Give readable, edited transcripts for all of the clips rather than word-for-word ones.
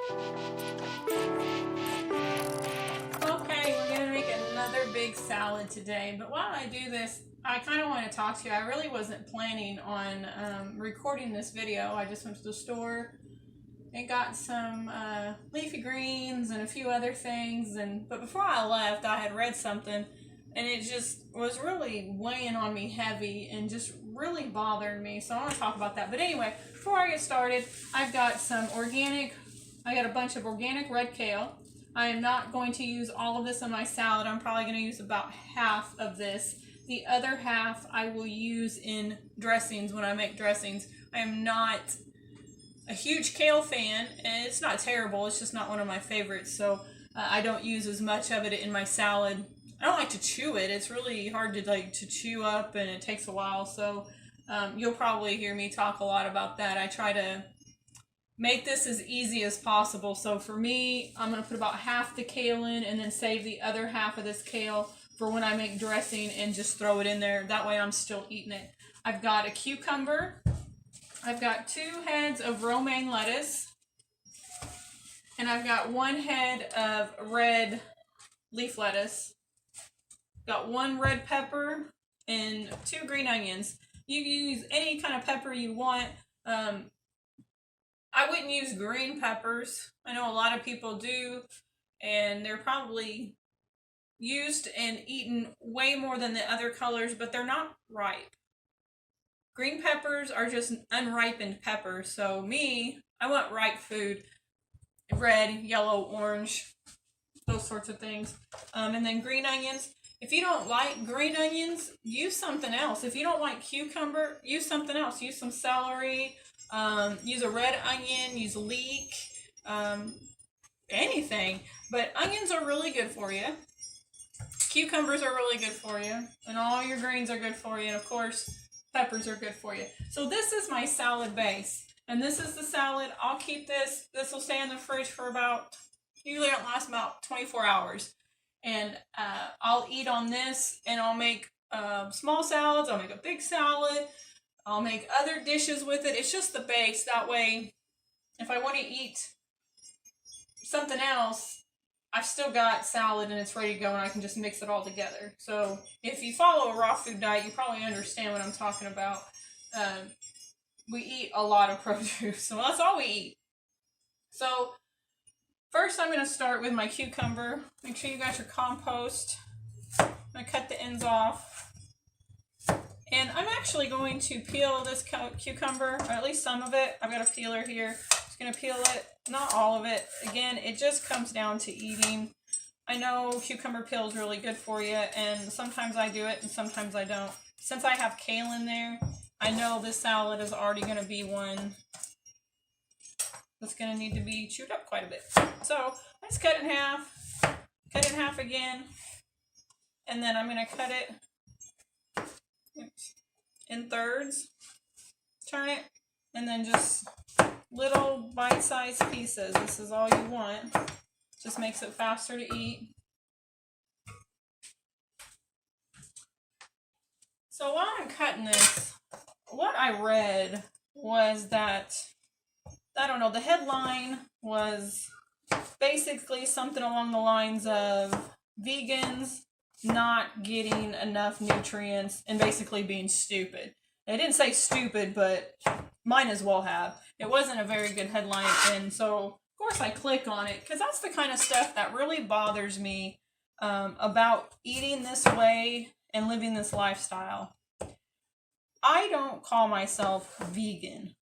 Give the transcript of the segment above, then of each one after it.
Okay, we're gonna make another big salad today, but while I do this, I kind of want to talk to you. I really wasn't planning on recording this video. I just went to the store and got some leafy greens and a few other things, but before I left, I had read something, and it just was really weighing on me heavy and just really bothering me, so I want to talk about that. But anyway, before I get started, I got a bunch of organic red kale. I am not going to use all of this in my salad. I'm probably going to use about half of this. The other half I will use in dressings when I make dressings. I am not a huge kale fan, and it's not terrible. It's just not one of my favorites, so I don't use as much of it in my salad. I don't like to chew it. It's really hard to chew up, and it takes a while, so you'll probably hear me talk a lot about that. I try to make this as easy as possible. So for me, I'm going to put about half the kale in and then save the other half of this kale for when I make dressing and just throw it in there. That way I'm still eating it. I've got a cucumber. I've got 2 heads of romaine lettuce. And I've got 1 head of red leaf lettuce. Got 1 red pepper and 2 green onions. You can use any kind of pepper you want. I wouldn't use green peppers. I know a lot of people do, and they're probably used and eaten way more than the other colors, but they're not ripe. Green peppers are just unripened peppers, so I want ripe food. Red, yellow, orange, those sorts of things. And then green onions. If you don't like green onions, use something else. If you don't like cucumber, use something else. Use some celery. Use a red onion, use leek, anything. But onions are really good for you. Cucumbers are really good for you. And all your greens are good for you. And of course, peppers are good for you. So this is my salad base. And this is the salad. I'll keep this. This will stay in the fridge for usually it'll last about 24 hours. And I'll eat on this, and I'll make small salads. I'll make a big salad. I'll make other dishes with it. It's just the base. That way, if I want to eat something else, I've still got salad and it's ready to go, and I can just mix it all together. So if you follow a raw food diet, you probably understand what I'm talking about. We eat a lot of produce, so that's all we eat. So first I'm going to start with my cucumber. Make sure you got your compost. I'm going to cut the ends off. And I'm actually going to peel this cucumber, or at least some of it. I've got a peeler here. Just going to peel it, not all of it. Again, it just comes down to eating. I know cucumber peel is really good for you, and sometimes I do it and sometimes I don't. Since I have kale in there, I know this salad is already going to be one that's going to need to be chewed up quite a bit. So let's cut it in half again, and then I'm going to cut it in thirds, turn it, and then just little bite-sized pieces. This is all you want. Just makes it faster to eat. So while I'm cutting this, what I read was that, I don't know, the headline was basically something along the lines of vegans not getting enough nutrients and basically being stupid. They didn't say stupid, but might as well have. It wasn't a very good headline, and so of course I click on it because that's the kind of stuff that really bothers me about eating this way and living this lifestyle. I don't call myself vegan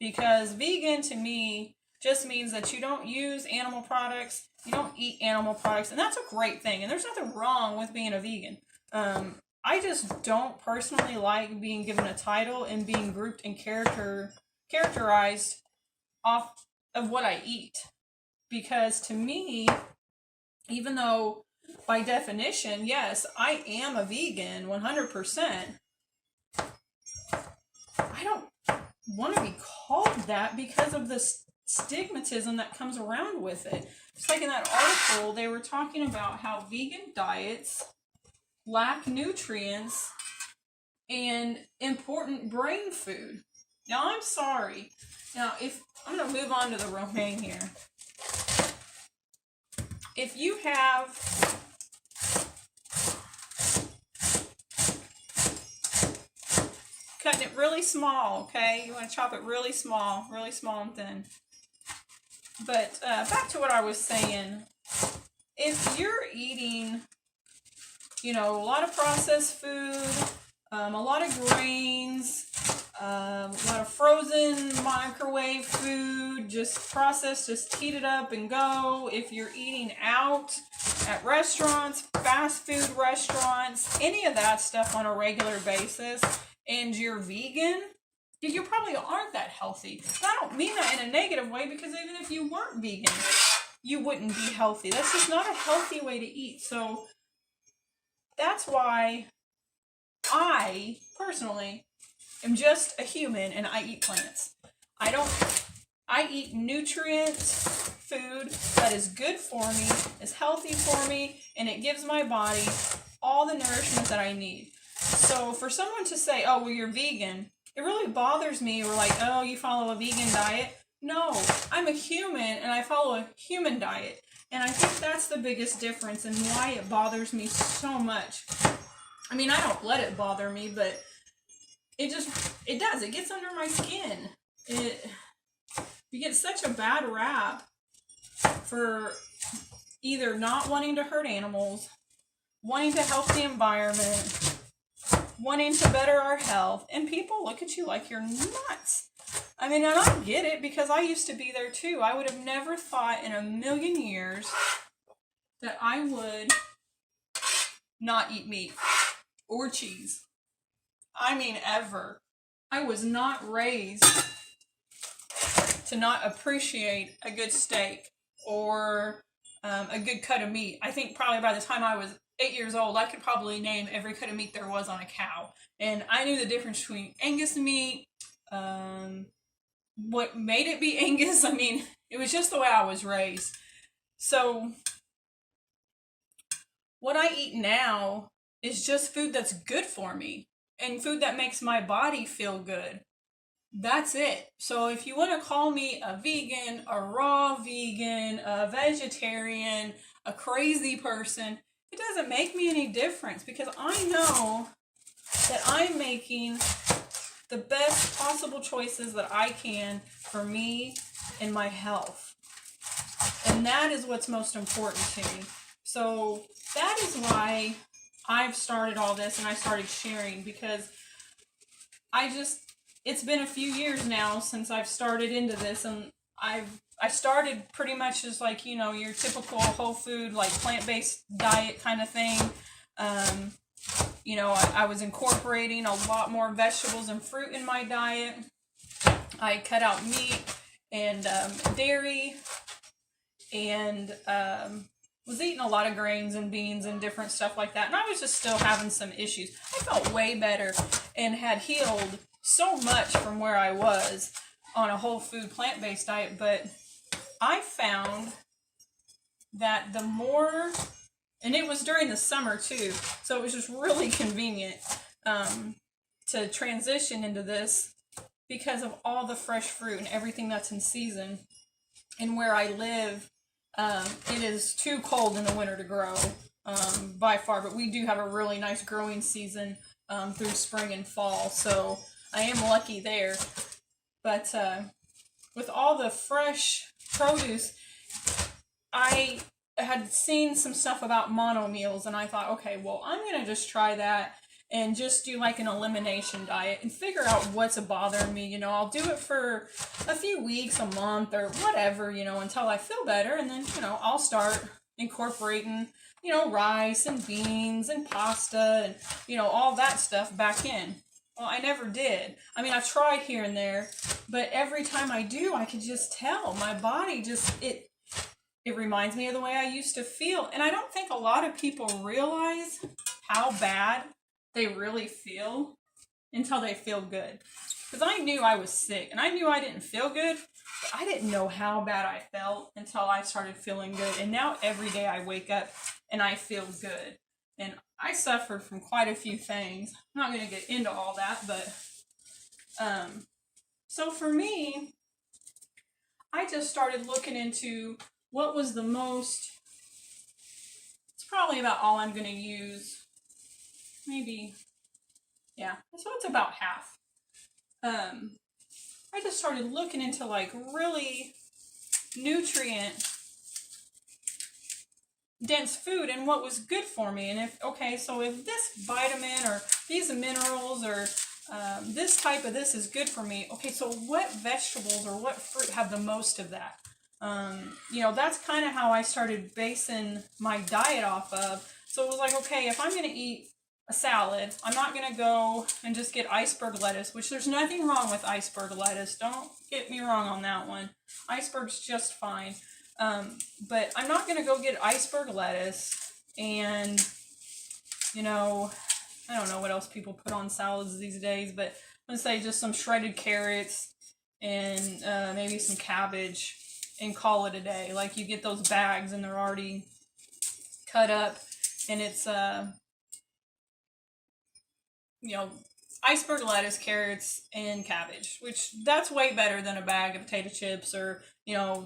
because vegan to me just means that you don't use animal products, you don't eat animal products, and that's a great thing, and there's nothing wrong with being a vegan. I just don't personally like being given a title and being grouped and characterized off of what I eat, because to me, even though by definition, yes, I am a vegan 100%, I don't want to be called that because of the stigmatism that comes around with it. Just like in that article, they were talking about how vegan diets lack nutrients and important brain food. Now, I'm sorry. Now, if I'm going to move on to the romaine here. if you have cutting it really small, okay? You want to chop it really small and thin. But back to what I was saying. If you're eating, you know, a lot of processed food, a lot of grains, a lot of frozen microwave food, just processed, just heat it up and go. If you're eating out at restaurants, fast food restaurants, any of that stuff on a regular basis, and you're vegan, you probably aren't that healthy. And I don't mean that in a negative way, because even if you weren't vegan, you wouldn't be healthy. That's just not a healthy way to eat. So that's why I personally am just a human and I eat plants. I eat nutrient food that is good for me, is healthy for me, and it gives my body all the nourishment that I need. So for someone to say, oh, well, you're vegan, it really bothers me. Or like, oh, you follow a vegan diet. No, I'm a human and I follow a human diet. And I think that's the biggest difference and why it bothers me so much. I mean, I don't let it bother me, but it does. It gets under my skin. You get such a bad rap for either not wanting to hurt animals, wanting to help the environment, wanting to better our health, and people look at you like you're nuts. I mean, and I get it, because I used to be there too. I would have never thought in a million years that I would not eat meat or cheese. I mean, ever. I was not raised to not appreciate a good steak or a good cut of meat. I think probably by the time I was 8 years old, I could probably name every cut of meat there was on a cow. And I knew the difference between Angus meat, what made it be Angus. I mean, it was just the way I was raised. So what I eat now is just food that's good for me and food that makes my body feel good. That's it. So if you want to call me a vegan, a raw vegan, a vegetarian, a crazy person, it doesn't make me any difference, because I know that I'm making the best possible choices that I can for me and my health. And that is what's most important to me. So that is why I've started all this and I started sharing, because it's been a few years now since I've started into this, and I started pretty much as like, you know, your typical whole food, like plant-based diet kind of thing. You know, I was incorporating a lot more vegetables and fruit in my diet. I cut out meat and dairy, and was eating a lot of grains and beans and different stuff like that. And I was just still having some issues. I felt way better and had healed so much from where I was on a whole food plant-based diet. But I found that the more, and it was during the summer too, so it was just really convenient to transition into this, because of all the fresh fruit and everything that's in season. And where I live, it is too cold in the winter to grow by far, but we do have a really nice growing season through spring and fall, so I am lucky there. But with all the fresh produce, I had seen some stuff about mono meals, and I thought, okay, well, I'm going to just try that and just do like an elimination diet and figure out what's bothering me. You know, I'll do it for a few weeks, a month, or whatever, you know, until I feel better. And then, you know, I'll start incorporating, you know, rice and beans and pasta and, you know, all that stuff back in. Well, I never did. I mean, I've tried here and there, but every time I do, I could just tell my body just, it reminds me of the way I used to feel. And I don't think a lot of people realize how bad they really feel until they feel good. Because I knew I was sick and I knew I didn't feel good, but I didn't know how bad I felt until I started feeling good. And now every day I wake up and I feel good. And I suffered from quite a few things. I'm not going to get into all that, but so for me, I just started looking into what was the most probably about all I'm going to use. Maybe, yeah, so it's about half. I just started looking into like really nutrient dense food and what was good for me. And if this vitamin or these minerals or this type of this is good for me, okay, so what vegetables or what fruit have the most of that? That's kind of how I started basing my diet off of. So it was like, okay, if I'm going to eat a salad, I'm not going to go and just get iceberg lettuce, which there's nothing wrong with iceberg lettuce. Don't get me wrong on that one. Iceberg's just fine. But I'm not going to go get iceberg lettuce and, I don't know what else people put on salads these days, but let's say just some shredded carrots and maybe some cabbage and call it a day. Like you get those bags and they're already cut up and it's, iceberg lettuce, carrots, and cabbage, which that's way better than a bag of potato chips or,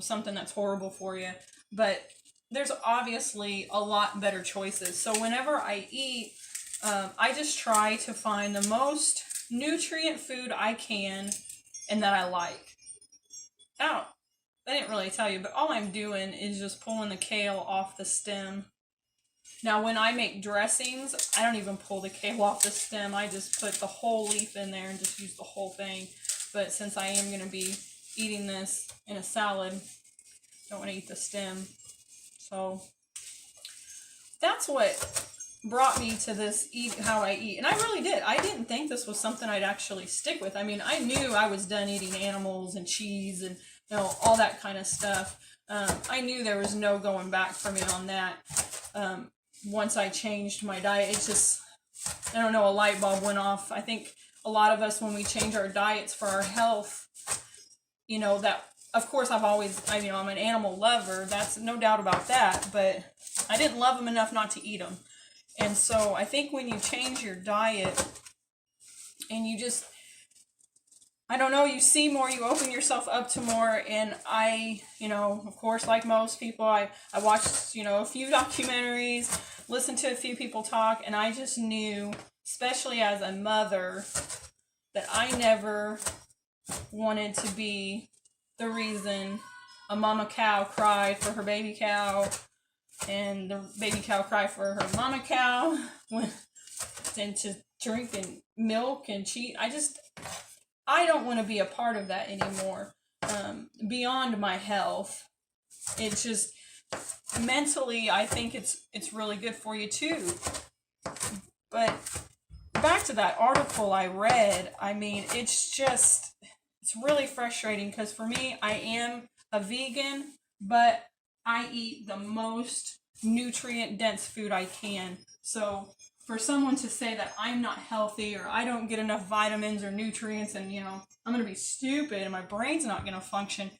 something that's horrible for you. But there's obviously a lot better choices. So whenever I eat, I just try to find the most nutrient food I can and that I like. I didn't really tell you, but all I'm doing is just pulling the kale off the stem. Now, when I make dressings, I don't even pull the kale off the stem. I just put the whole leaf in there and just use the whole thing. But since I am going to be eating this in a salad, I don't want to eat the stem. So that's what brought me to this how I eat. And I really did. I didn't think this was something I'd actually stick with. I mean, I knew I was done eating animals and cheese and all that kind of stuff. I knew there was no going back for me on that. Once I changed my diet, it's just, I don't know, a light bulb went off. I think a lot of us, when we change our diets for our health, that, of course, I'm an animal lover. That's no doubt about that, but I didn't love them enough not to eat them. And so I think when you change your diet and you just, I don't know, you see more, you open yourself up to more. And I, of course, like most people, I watched, a few documentaries, listened to a few people talk, and I just knew, especially as a mother, that I never wanted to be the reason a mama cow cried for her baby cow and the baby cow cried for her mama cow and to drinking milk and cheese. I don't want to be a part of that anymore. Beyond my health, it's just mentally, I think it's really good for you too. But back to that article I read, it's really frustrating because for me, I am a vegan, but I eat the most nutrient dense food I can. So for someone to say that I'm not healthy or I don't get enough vitamins or nutrients and, I'm going to be stupid and my brain's not going to function,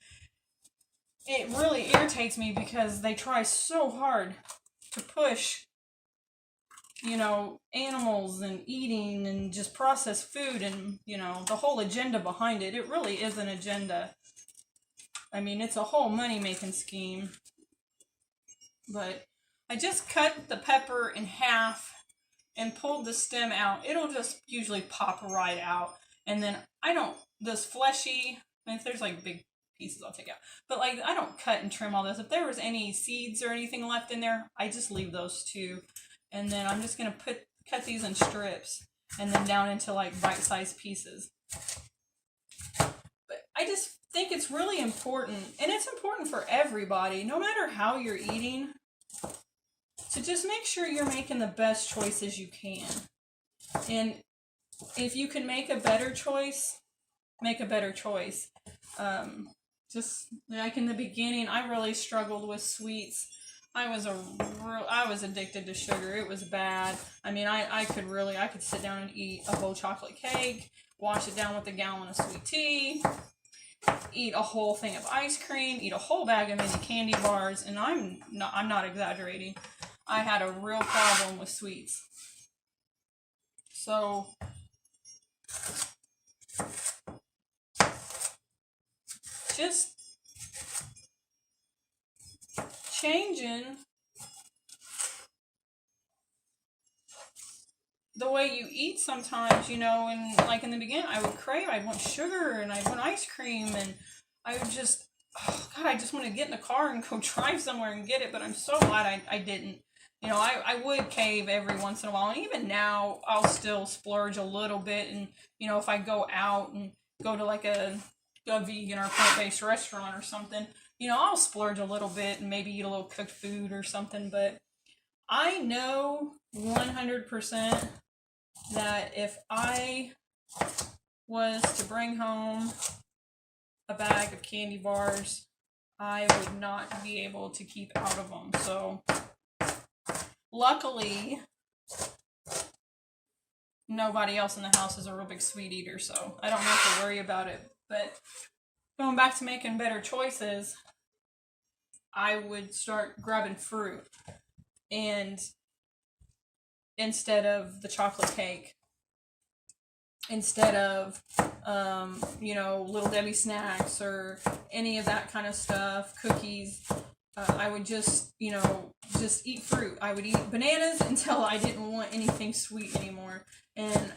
it really irritates me because they try so hard to push, animals and eating and just processed food and, the whole agenda behind it. It really is an agenda. It's a whole money-making scheme. But I just cut the pepper in half and pulled the stem out. It'll just usually pop right out. And then those fleshy, if there's like big pieces I'll take out. But I don't cut and trim all this. If there was any seeds or anything left in there, I just leave those too. And then I'm just going to cut these in strips and then down into bite-sized pieces. But I just think it's really important, and it's important for everybody, no matter how you're eating, to just make sure you're making the best choices you can. And if you can make a better choice, make a better choice. Just like in the beginning, I really struggled with sweets. I was addicted to sugar. It was bad. I could sit down and eat a whole chocolate cake, wash it down with a gallon of sweet tea, eat a whole thing of ice cream, eat a whole bag of mini candy bars, and I'm not exaggerating. I had a real problem with sweets. So just changing the way you eat sometimes, you know, and like in the beginning, I'd want sugar and I'd want ice cream, and I would just, oh God, I just want to get in the car and go drive somewhere and get it, but I'm so glad I didn't. You know, I would cave every once in a while, and even now, I'll still splurge a little bit, and, you know, if I go out and go to like a vegan or plant-based restaurant or something, you know, I'll splurge a little bit and maybe eat a little cooked food or something, but I know 100% that if I was to bring home a bag of candy bars, I would not be able to keep out of them. So luckily, nobody else in the house is a real big sweet eater, so I don't have to worry about it. But going back to making better choices, I would start grabbing fruit, and instead of the chocolate cake, instead of you know, Little Debbie snacks or any of that kind of stuff, cookies, I would just, you know, just eat fruit. I would eat bananas until I didn't want anything sweet anymore, and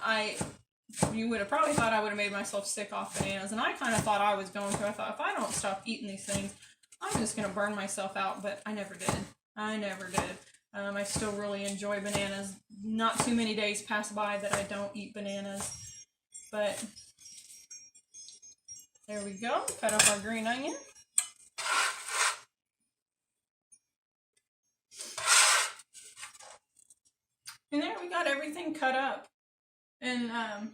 you would have probably thought I would have made myself sick off bananas, and I kind of thought I was going to. I thought, if I don't stop eating these things, I'm just going to burn myself out, but I never did. I never did. I still really enjoy bananas. Not too many days pass by that I don't eat bananas. But there we go. Cut up our green onion. And there we got everything cut up. And I'm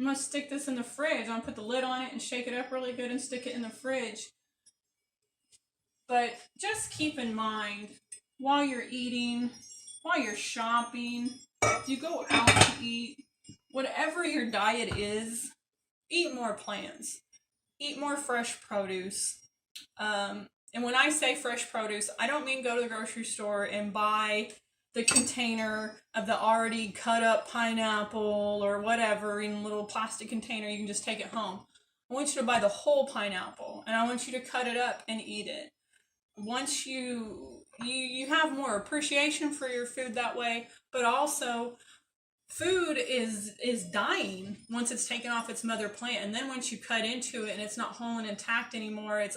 going to stick this in the fridge. I'm going to put the lid on it and shake it up really good and stick it in the fridge. But just keep in mind, while you're eating, while you're shopping, if you go out to eat, whatever your diet is, eat more plants. Eat more fresh produce. And when I say fresh produce, I don't mean go to the grocery store and buy the container of the already cut up pineapple or whatever in a little plastic container. You can just take it home. I want you to buy the whole pineapple, and I want you to cut it up and eat it. Once you have more appreciation for your food that way, but also food is dying once it's taken off its mother plant, and then once you cut into it and it's not whole and intact anymore, it's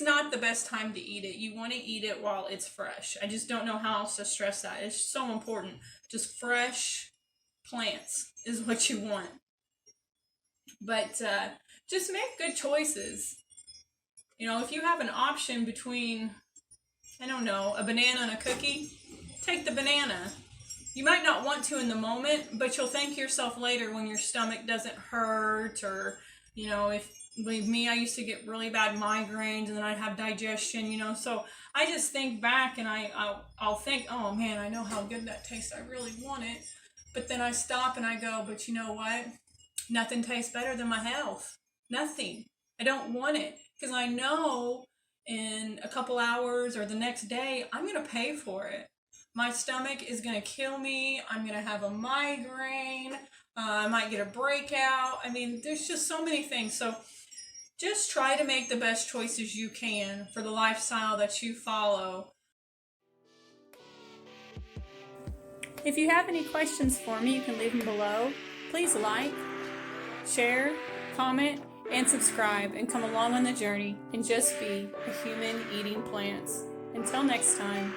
not the best time to eat it. You want to eat it while it's fresh. I just don't know how else to stress that. It's so important. Just fresh plants is what you want. But just make good choices. You know, if you have an option between, I don't know, a banana and a cookie, take the banana. You might not want to in the moment, but you'll thank yourself later when your stomach doesn't hurt, or, you know, if, believe me, I used to get really bad migraines and then I'd have digestion, you know, so I just think back and I'll think, oh man, I know how good that tastes, I really want it, but then I stop and I go, but you know what, nothing tastes better than my health, nothing. I don't want it, because I know in a couple hours or the next day, I'm going to pay for it. My stomach is going to kill me. I'm going to have a migraine. I might get a breakout. I mean, there's just so many things. So just try to make the best choices you can for the lifestyle that you follow. If you have any questions for me, you can leave them below. Please like, share, comment, and subscribe, and come along on the journey and just be a human eating plants. Until next time.